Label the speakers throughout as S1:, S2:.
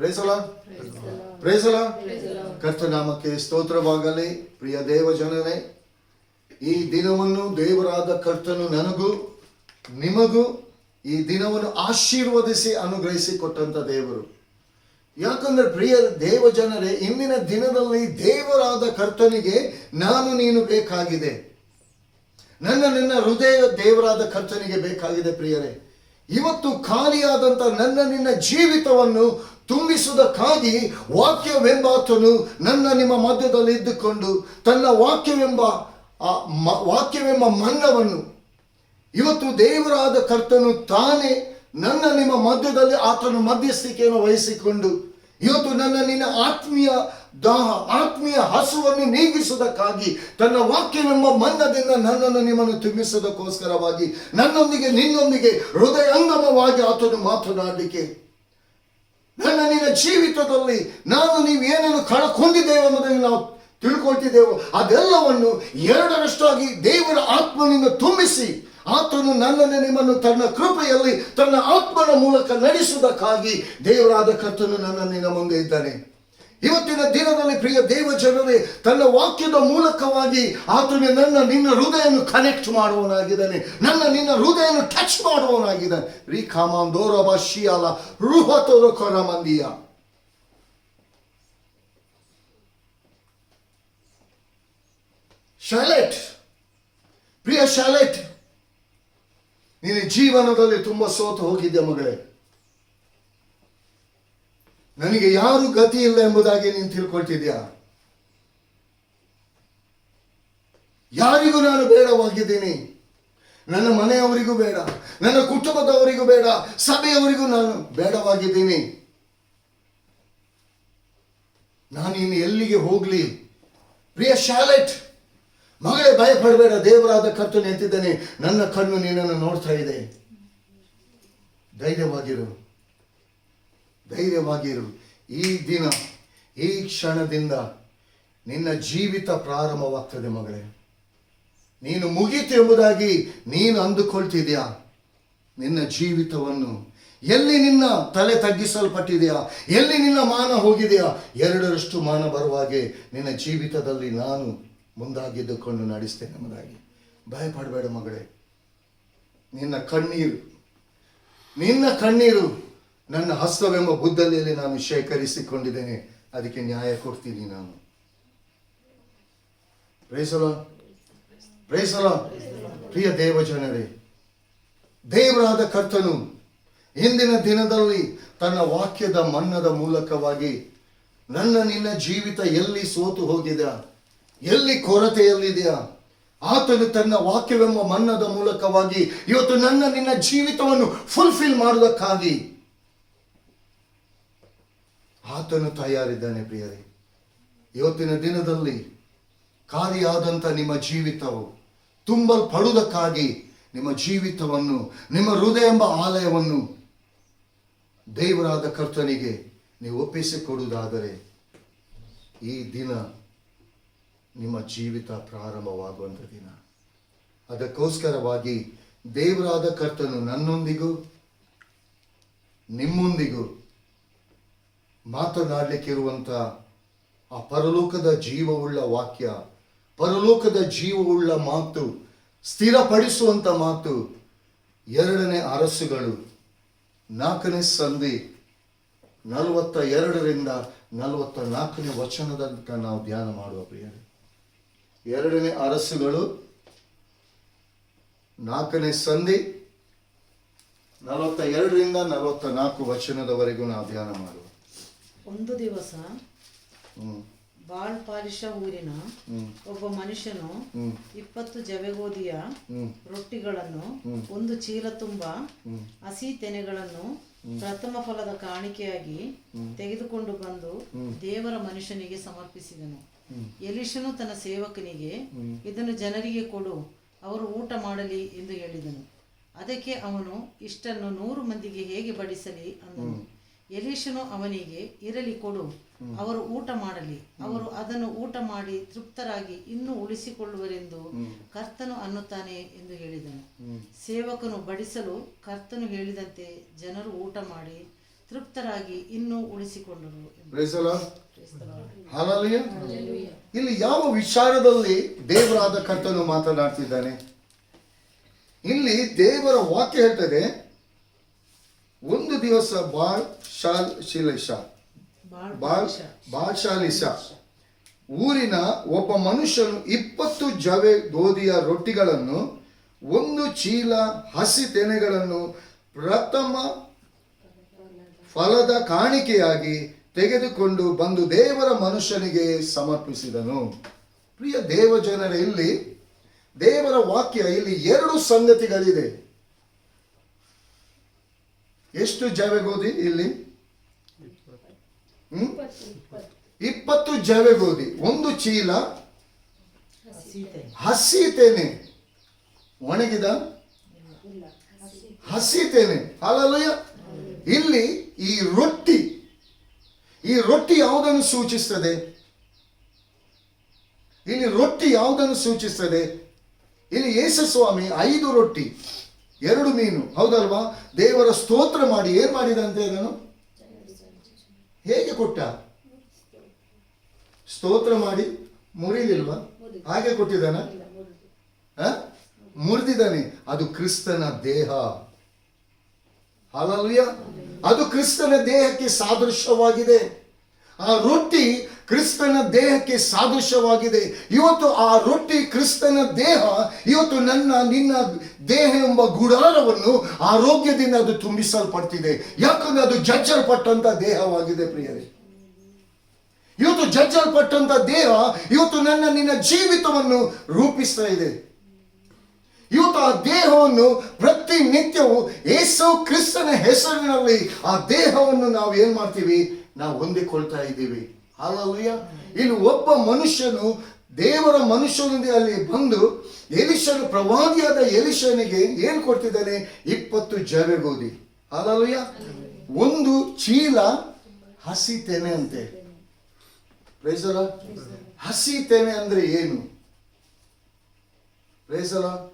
S1: Price the Lord, praise the Lord. ಕರ್ತನಾಮಕ್ಕೆ ಸ್ತೋತ್ರವಾಗಲಿ. ಪ್ರಿಯ ದೇವ ಜನರೇ, ಈ ದಿನವನ್ನು ದೇವರಾದ ಕರ್ತನು ನನಗೂ ನಿಮಗೂ ಈ ದಿನವನ್ನು ಆಶೀರ್ವದಿಸಿ ಅನುಗ್ರಹಿಸಿ ಕೊಟ್ಟಂತ ದೇವರು. ಯಾಕಂದ್ರೆ ಪ್ರಿಯ ದೇವ ಜನರೇ, ಇಂದಿನ ದಿನದಲ್ಲಿ ದೇವರಾದ ಕರ್ತನಿಗೆ ನಾನು ನೀನು ಬೇಕಾಗಿದೆ. ನಿನ್ನ ಹೃದಯ ದೇವರಾದ ಕರ್ತನಿಗೆ ಬೇಕಾಗಿದೆ. ಪ್ರಿಯರೇ, ಇವತ್ತು ಖಾಲಿಯಾದಂತ ನಿನ್ನ ಜೀವಿತವನ್ನು ತುಂಬಿಸುವುದಕ್ಕಾಗಿ ವಾಕ್ಯವೆಂಬಾತನು ನಿಮ್ಮ ಮಧ್ಯದಲ್ಲಿ ಇದ್ದುಕೊಂಡು ತನ್ನ ವಾಕ್ಯವೆಂಬ ಮನ್ನವನ್ನು ಇವತ್ತು ದೇವರಾದ ಕರ್ತನು ತಾನೇ ನಿಮ್ಮ ಮಧ್ಯದಲ್ಲಿ ಆತನ ಮಧ್ಯಸ್ಥಿಕೆಯನ್ನು ವಹಿಸಿಕೊಂಡು ಇವತ್ತು ನಿನ್ನ ಆತ್ಮೀಯ ದಾಹ, ಆತ್ಮೀಯ ಹಸುವನ್ನು ನೀಗಿಸುವುದಕ್ಕಾಗಿ ತನ್ನ ವಾಕ್ಯವೆಂಬ ಮನ್ನದಿಂದ ನಿಮ್ಮನ್ನು ತುಂಬಿಸುವುದಕ್ಕೋಸ್ಕರವಾಗಿ ನಿನ್ನೊಂದಿಗೆ ಹೃದಯಂಗಮವಾಗಿ ಆತನು ಮಾತನಾಡಲಿಕ್ಕೆ, ನಿನ್ನ ಜೀವಿತದಲ್ಲಿ ನೀವೇನನ್ನು ಕಳಕೊಂಡಿದ್ದೇವೆ ಅನ್ನೋದನ್ನು ನಾವು ತಿಳ್ಕೊಳ್ತಿದ್ದೇವೆ, ಅದೆಲ್ಲವನ್ನು ಎರಡರಷ್ಟಾಗಿ ದೇವರ ಆತ್ಮನಿಂದ ತುಂಬಿಸಿ ಆತನು ನಿಮ್ಮನ್ನು ತನ್ನ ಕೃಪೆಯಲ್ಲಿ ತನ್ನ ಆತ್ಮನ ಮೂಲಕ ನಡೆಸುವುದಕ್ಕಾಗಿ ದೇವರಾದ ಕರ್ತನು ನಿನ್ನ ಮುಂದೆ ಇದ್ದಾನೆ. ಇವತ್ತಿನ ದಿನದಲ್ಲಿ ಪ್ರಿಯ ದೇವ ಜನರೇ, ತನ್ನ ವಾಕ್ಯದ ಮೂಲಕವಾಗಿ ಆತನು ನಿನ್ನ ಹೃದಯವನ್ನು ಕನೆಕ್ಟ್ ಮಾಡುವವನಾಗಿದ್ದಾನೆ, ನಿನ್ನ ಹೃದಯವನ್ನು ಟಚ್ ಮಾಡುವವನಾಗಿದ್ದಾನೆ. ರೀಖಾಮಾಂದೋರಬಶಿಯಾಲ ರುಹತೋರ ಕೊರಮಂದಿಯ. ಶಾಲೆಟ್, ಪ್ರಿಯ ಶಾಲೆಟ್, ನೀನು ಜೀವನದಲ್ಲಿ ತುಂಬಾ ಸೋತು ಹೋಗಿದ್ದೆ ಮಗಳೇ. ನನಗೆ ಯಾರು ಗತಿ ಇಲ್ಲ ಎಂಬುದಾಗಿ ನೀನು ತಿಳ್ಕೊಳ್ತಿದ್ಯಾ? ಯಾರಿಗೂ ನಾನು ಬೇಡವಾಗಿದ್ದೀನಿ. ನನ್ನ ಮನೆಯವರಿಗೂ ಬೇಡ, ನನ್ನ ಕುಟುಂಬದವರಿಗೂ ಬೇಡ, ಸಭೆಯವರಿಗೂ ನಾನು ಬೇಡವಾಗಿದ್ದೀನಿ. ನಾನು ಇನ್ನು ಎಲ್ಲಿಗೆ ಹೋಗ್ಲಿ? ಪ್ರಿಯ ಶಾಲೆಟ್ ಮಗಳೇ, ಭಯಪಡಬೇಡ. ದೇವರಾದ ಕರ್ತನು ನಿಂತಿದ್ದಾನೆ, ನನ್ನ ಕಣ್ಣು ನಿನ್ನನ್ನು ನೋಡ್ತಾ ಇದೆ. ಧೈರ್ಯವಾಗಿರು. ಈ ದಿನ, ಈ ಕ್ಷಣದಿಂದ ನಿನ್ನ ಜೀವಿತ ಪ್ರಾರಂಭವಾಗ್ತದೆ ಮಗಳೇ. ನೀನು ಮುಗೀತು ಎಂಬುದಾಗಿ ನೀನು ಅಂದುಕೊಳ್ತಿದ್ಯಾ? ನಿನ್ನ ಜೀವಿತವನ್ನು ಎಲ್ಲಿ ನಿನ್ನ ತಲೆ ತಗ್ಗಿಸಲ್ಪಟ್ಟಿದೆಯಾ, ಎಲ್ಲಿ ನಿನ್ನ ಮಾನ ಹೋಗಿದೆಯಾ, ಎರಡರಷ್ಟು ಮಾನ ಬರುವಾಗೆ ನಿನ್ನ ಜೀವಿತದಲ್ಲಿ ನಾನು ಮುಂದಾಗಿದ್ದುಕೊಂಡು ನಡೆಸ್ತೇನೆ ಎಂಬುದಾಗಿ. ಭಯಪಡಬೇಡ ಮಗಳೇ. ನಿನ್ನ ಕಣ್ಣೀರು ನನ್ನ ಹಸ್ತವೆಂಬ ಬುದ್ದಲಿಯಲ್ಲಿ ನಾನು ಶೇಖರಿಸಿಕೊಂಡಿದ್ದೇನೆ, ಅದಕ್ಕೆ ನ್ಯಾಯ ಕೊಡ್ತೀನಿ ನಾನು. Price the lord. ಪ್ರಿಯ ದೇವ ಜನರೇ, ದೇವರಾದ ಕರ್ತನು ಇಂದಿನ ದಿನದಲ್ಲಿ ತನ್ನ ವಾಕ್ಯದ ಮನ್ನದ ಮೂಲಕವಾಗಿ ನಿನ್ನ ಜೀವಿತ ಎಲ್ಲಿ ಸೋತು ಹೋಗಿದೆ, ಎಲ್ಲಿ ಕೊರತೆಯಲ್ಲಿದೆಯಾ, ಆತನು ತನ್ನ ವಾಕ್ಯವೆಂಬ ಮನ್ನದ ಮೂಲಕವಾಗಿ ಇವತ್ತು ನಿನ್ನ ಜೀವಿತವನ್ನು ಫುಲ್ಫಿಲ್ ಮಾಡುವುದಕ್ಕಾಗಿ ಆತನು ತಯಾರಿದ್ದಾನೆ. ಪ್ರಿಯರೇ, ಇವತ್ತಿನ ದಿನದಲ್ಲಿ ಖಾಲಿಯಾದಂಥ ನಿಮ್ಮ ಜೀವಿತವು ತುಂಬಲ್ಪಡುವುದಕ್ಕಾಗಿ ನಿಮ್ಮ ಜೀವಿತವನ್ನು, ನಿಮ್ಮ ಹೃದಯ ಎಂಬ ಆಲಯವನ್ನು ದೇವರಾದ ಕರ್ತನಿಗೆ ನೀವು ಒಪ್ಪಿಸಿಕೊಡುವುದಾದರೆ ಈ ದಿನ ನಿಮ್ಮ ಜೀವಿತ ಪ್ರಾರಂಭವಾಗುವಂಥ ದಿನ. ಅದಕ್ಕೋಸ್ಕರವಾಗಿ ದೇವರಾದ ಕರ್ತನು ನನ್ನೊಂದಿಗೂ ನಿಮ್ಮೊಂದಿಗೂ ಮಾತನಾಡಲಿಕ್ಕಿರುವಂಥ ಆ ಪರಲೋಕದ ಜೀವವುಳ್ಳ ವಾಕ್ಯ, ಪರಲೋಕದ ಜೀವವುಳ್ಳ ಮಾತು, ಸ್ಥಿರಪಡಿಸುವಂಥ ಮಾತು 2ನೇ ಅರಸುಗಳು 4ನೇ ಸಂಧಿ 42ರಿಂದ 44ನೇ ವಚನದ ನಾವು ಧ್ಯಾನ ಮಾಡುವ ಪ್ರಿಯರೇ. 2ನೇ ಅರಸುಗಳು 4ನೇ ಸಂಧಿ 42ರಿಂದ 44 ವಚನದವರೆಗೂ ನಾವು ಧ್ಯಾನ ಮಾಡುವ.
S2: ಒಂದು ದಿವಸ ಬಾಳ್ ಪಾಲಿಶ ಊರಿನ ಒಬ್ಬ ಮನುಷ್ಯನು 20 ಜವೆಗೋದಿಯ ರೊಟ್ಟಿಗಳನ್ನು, 1 ಚೀಲ ತುಂಬ ಹಸಿ ತೆನೆಗಳನ್ನು ಪ್ರಥಮ ಫಲದ ಕಾಣಿಕೆಯಾಗಿ ತೆಗೆದುಕೊಂಡು ಬಂದು ದೇವರ ಮನುಷ್ಯನಿಗೆ ಸಮರ್ಪಿಸಿದನು. ಎಲೀಷನು ತನ್ನ ಸೇವಕನಿಗೆ, ಇದನ್ನು ಜನರಿಗೆ ಕೊಡು, ಅವರು ಊಟ ಮಾಡಲಿ ಎಂದು ಹೇಳಿದನು. ಅದಕ್ಕೆ ಅವನು, ಇಷ್ಟನ್ನು 100 ಮಂದಿಗೆ ಹೇಗೆ ಬಡಿಸಲಿ ಅಂದನು. ಎಲೀಷನು ಅವನಿಗೆ, ಇರಲಿ ಕೊಡು, ಅವರು ಊಟ ಮಾಡಲಿ, ಅವರು ಅದನ್ನು ಊಟ ಮಾಡಿ ತೃಪ್ತರಾಗಿ ಇನ್ನೂ ಉಳಿಸಿಕೊಳ್ಳುವರೆಂದು ಕರ್ತನು ಅನ್ನುತ್ತಾನೆ ಎಂದು ಹೇಳಿದನು. ಸೇವಕನು ಬಡಿಸಲು ಕರ್ತನು ಹೇಳಿದಂತೆ ಜನರು ಊಟ ಮಾಡಿ ತೃಪ್ತರಾಗಿ ಇನ್ನೂ ಉಳಿಸಿಕೊಂಡರು.
S1: Praise the Lord. Hallelujah. ಇಲ್ಲಿ ಯಾವ ವಿಚಾರದಲ್ಲಿ ದೇವರಾದ ಕರ್ತನು ಮಾತನಾಡ್ತಿದ್ದಾನೆ? ಇಲ್ಲಿ ದೇವರ ವಾಕ್ಯ ಹೇಳ್ತದೆ, ಒಂದು ದಿವಸ ಬಾಳ್ಶಾಲಿಷ ಊರಿನ ಒಬ್ಬ ಮನುಷ್ಯನು 20 ಜವೆ ಗೋಧಿಯ ರೊಟ್ಟಿಗಳನ್ನು, 1 ಚೀಲ ಹಸಿ ತೆನೆಗಳನ್ನು ಪ್ರಥಮ ಫಲದ ಕಾಣಿಕೆಯಾಗಿ ತೆಗೆದುಕೊಂಡು ಬಂದು ದೇವರ ಮನುಷ್ಯನಿಗೆ ಸಮರ್ಪಿಸಿದನು. ಪ್ರಿಯ ದೇವಜನರೇ, ಇಲ್ಲಿ ದೇವರ ವಾಕ್ಯ ಇಲ್ಲಿ 2 ಸಂಗತಿಗಳಿದೆ. ಎಷ್ಟು ಜವೆ ಗೋಧಿ ಇಲ್ಲಿ? 20 ಜವೆ ಗೋಧಿ, 1 ಚೀಲ ಹಸಿ ತೆನೆ, ಒಣಗಿದ ಹಸಿ ತೆನೆ. ಹಲ್ಲೆಲೂಯಾ. ಇಲ್ಲಿ ಈ ರೊಟ್ಟಿ ಯಾವುದನ್ನು ಸೂಚಿಸ್ತದೆ? ಇಲ್ಲಿ ರೊಟ್ಟಿ ಯಾವುದನ್ನು ಸೂಚಿಸ್ತದೆ? ಇಲ್ಲಿ ಯೇಸು ಸ್ವಾಮಿ 5 ರೊಟ್ಟಿ 2 ಮೀನು, ಹೌದಲ್ವಾ, ದೇವರ ಸ್ತೋತ್ರ ಮಾಡಿ ಏನ್ ಮಾಡಿದಂತೆ ಅದನ್ನು ಹೇಗೆ ಕೊಟ್ಟ? ಸ್ತೋತ್ರ ಮಾಡಿ ಮುರಿಲಿಲ್ವಾ? ಹಾಗೆ ಕೊಟ್ಟಿದ್ದಾನ? ಮುರಿದಿದ್ದಾನೆ. ಅದು ಕ್ರಿಸ್ತನ ದೇಹ. ಹಲ್ಲೆಲೂಯಾ. ಅದು ಕ್ರಿಸ್ತನ ದೇಹಕ್ಕೆ ಸಾದೃಶ್ಯವಾಗಿದೆ. ಆ ರೊಟ್ಟಿ ಕ್ರಿಸ್ತನ ದೇಹಕ್ಕೆ ಸಾದೃಶ್ಯವಾಗಿದೆ. ಇವತ್ತು ಆ ರೊಟ್ಟಿ ಕ್ರಿಸ್ತನ ದೇಹ. ಇವತ್ತು ನಿನ್ನ ದೇಹ ಎಂಬ ಗುಡಾರವನ್ನು ಆರೋಗ್ಯದಿಂದ ಅದು ತುಂಬಿಸಲ್ಪಡ್ತಿದೆ. ಯಾಕಂದ್ರೆ ಅದು ಜಜ್ಜಲ್ಪಟ್ಟಂತ ದೇಹವಾಗಿದೆ. ಪ್ರಿಯರೇ, ಇವತ್ತು ಜಜ್ಜಲ್ಪಟ್ಟಂತ ದೇಹ ಇವತ್ತು ನಿನ್ನ ಜೀವಿತವನ್ನು ರೂಪಿಸ್ತಾ ಇದೆ. ಇವತ್ತು ಆ ದೇಹವನ್ನು ಪ್ರತಿನಿತ್ಯವೂ ಯೇಸು ಕ್ರಿಸ್ತನ ಹೆಸರಿನಲ್ಲಿ ಆ ದೇಹವನ್ನು ನಾವು ಏನ್ ಮಾಡ್ತೀವಿ? ನಾವು ಹೊಂದಿಕೊಳ್ತಾ ಇದ್ದೀವಿ. ಹಲ್ಲೆಲೂಯಾ. ಇಲ್ಲಿ ಒಬ್ಬ ಮನುಷ್ಯನು ದೇವರ ಮನುಷ್ಯನಿಂದ ಅಲ್ಲಿ ಬಂದು ಎಲಿಷನು, ಪ್ರವಾದಿಯಾದ ಎಲಿಷನಿಗೆ ಏನ್ ಕೊಡ್ತಿದ್ದಾನೆ? 20 ಜವೆ ಗೋಧಿ. ಹಲ್ಲೆಲೂಯಾ. 1 ಚೀಲ ಹಸಿ ತೆನೆ ಅಂತೆ. Praise the Lord. ಹಸಿ ತೆನೆ ಅಂದ್ರೆ ಏನು? Praise the Lord.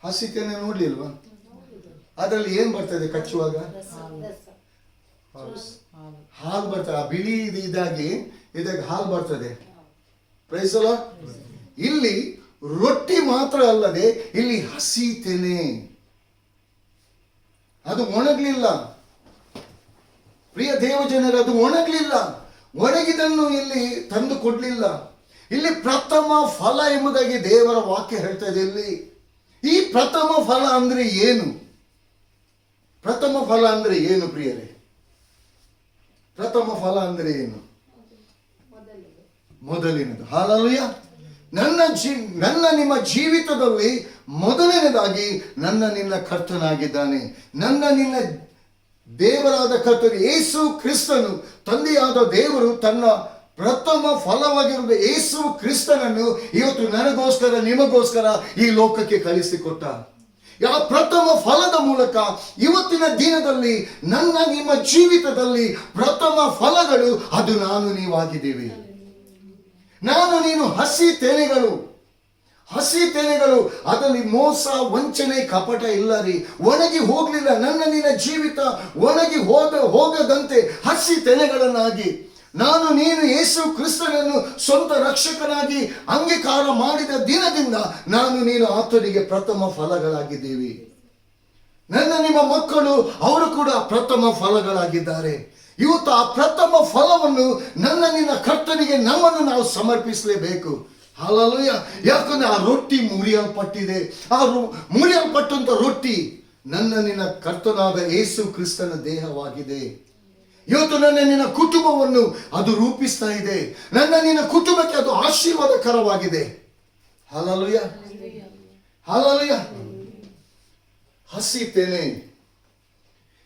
S1: ಹಸಿ ತೆನೆ ನೋಡ್ಲಿಲ್ವಾ? ಅದರಲ್ಲಿ ಏನ್ ಬರ್ತದೆ ಕಚ್ಚುವಾಗ? ಹಾಲು ಬರ್ತದೆ. ಆ ಬಿಳಿ ಇದಾಗಿ ಹಾಲು ಬರ್ತದೆ. Praise the Lord. ಇಲ್ಲಿ ರೊಟ್ಟಿ ಮಾತ್ರ ಅಲ್ಲದೆ ಇಲ್ಲಿ ಹಸಿ ತೆನೆ, ಅದು ಒಣಗ್ಲಿಲ್ಲ. ಪ್ರಿಯ ದೇವಜನರು, ಅದು ಒಣಗ್ಲಿಲ್ಲ. ಒಣಗಿದನ್ನು ಇಲ್ಲಿ ತಂದು ಕೊಡ್ಲಿಲ್ಲ. ಇಲ್ಲಿ ಪ್ರಥಮ ಫಲ ಎಂಬುದಾಗಿ ದೇವರ ವಾಕ್ಯ ಹೇಳ್ತಾ ಇದೆ. ಇಲ್ಲಿ ಈ ಪ್ರಥಮ ಫಲ ಅಂದ್ರೆ ಏನು? ಪ್ರಥಮ ಫಲ ಅಂದ್ರೆ ಏನು ಪ್ರಿಯರೇ? ಪ್ರಥಮ ಫಲ ಅಂದ್ರೆ ಏನು? ಮೊದಲಿನದು. ಹಲ್ಲೆಲೂಯಾ. ನನ್ನ ನಿಮ್ಮ ಜೀವಿತದಲ್ಲಿ ಮೊದಲನೇದಾಗಿ ನಿನ್ನ ಕರ್ತನಾಗಿದ್ದಾನೆ. ನಿನ್ನ ದೇವರಾದ ಕರ್ತನು ಯೇಸು ಕ್ರಿಸ್ತನು, ತಂದೆಯಾದ ದೇವರು ತನ್ನ ಪ್ರಥಮ ಫಲವಾಗಿರುವ ಯೇಸು ಕ್ರಿಸ್ತನನ್ನು ಇವತ್ತು ನನಗೋಸ್ಕರ ನಿಮಗೋಸ್ಕರ ಈ ಲೋಕಕ್ಕೆ ಕಳಿಸಿಕೊಟ್ಟ. ಯಾವ ಪ್ರಥಮ ಫಲದ ಮೂಲಕ ಇವತ್ತಿನ ದಿನದಲ್ಲಿ ನಿಮ್ಮ ಜೀವಿತದಲ್ಲಿ ಪ್ರಥಮ ಫಲಗಳು ಅದು ನಾನು ನೀವಾಗಿದ್ದೀವಿ. ನಾನು ನೀನು ಹಸಿ ತೆನೆಗಳು. ಅದರಲ್ಲಿ ಮೋಸ, ವಂಚನೆ, ಕಪಟ ಇಲ್ಲ ರೀ. ಒಣಗಿ ಹೋಗ್ಲಿಲ್ಲ. ನಿನ್ನ ಜೀವಿತ ಒಣಗಿ ಹೋಗದಂತೆ ಹಸಿ ತೆನೆಗಳನ್ನಾಗಿ ನಾನು ನೀನು ಯೇಸು ಕ್ರಿಸ್ತನನ್ನು ಸ್ವಂತ ರಕ್ಷಕನಾಗಿ ಅಂಗೀಕಾರ ಮಾಡಿದ ದಿನದಿಂದ ನಾನು ನೀನು ಆತನಿಗೆ ಪ್ರಥಮ ಫಲಗಳಾಗಿದ್ದೀವಿ. ನಿಮ್ಮ ಮಕ್ಕಳು ಅವರು ಕೂಡ ಪ್ರಥಮ ಫಲಗಳಾಗಿದ್ದಾರೆ. ಇವತ್ತು ಆ ಪ್ರಥಮ ಫಲವನ್ನು ನಿನ್ನ ಕರ್ತನಿಗೆ ನಮ್ಮನ್ನು ನಾವು ಸಮರ್ಪಿಸಲೇಬೇಕು. ಹಲ್ಲೆಲೂಯಾ. ಯಾಕಂದ್ರೆ ಆ ರೊಟ್ಟಿ ಮುರಿಯಲ್ಪಟ್ಟಿದೆ. ಆ ಮುರಿಯಲ್ಪಟ್ಟಂತ ರೊಟ್ಟಿ ನಿನ್ನ ಕರ್ತನಾದ ಯೇಸು ಕ್ರಿಸ್ತನ ದೇಹವಾಗಿದೆ. ಇವತ್ತು ನಿನ್ನ ಕುಟುಂಬವನ್ನು ಅದು ರೂಪಿಸ್ತಾ ಇದೆ. ನಿನ್ನ ಕುಟುಂಬಕ್ಕೆ ಅದು ಆಶೀರ್ವಾದಕರವಾಗಿದೆ. ಹಲ್ಲೆಲೂಯಾ. ಹಲ್ಲೆಲೂಯಾ. ಹಸಿ ತೆನೆ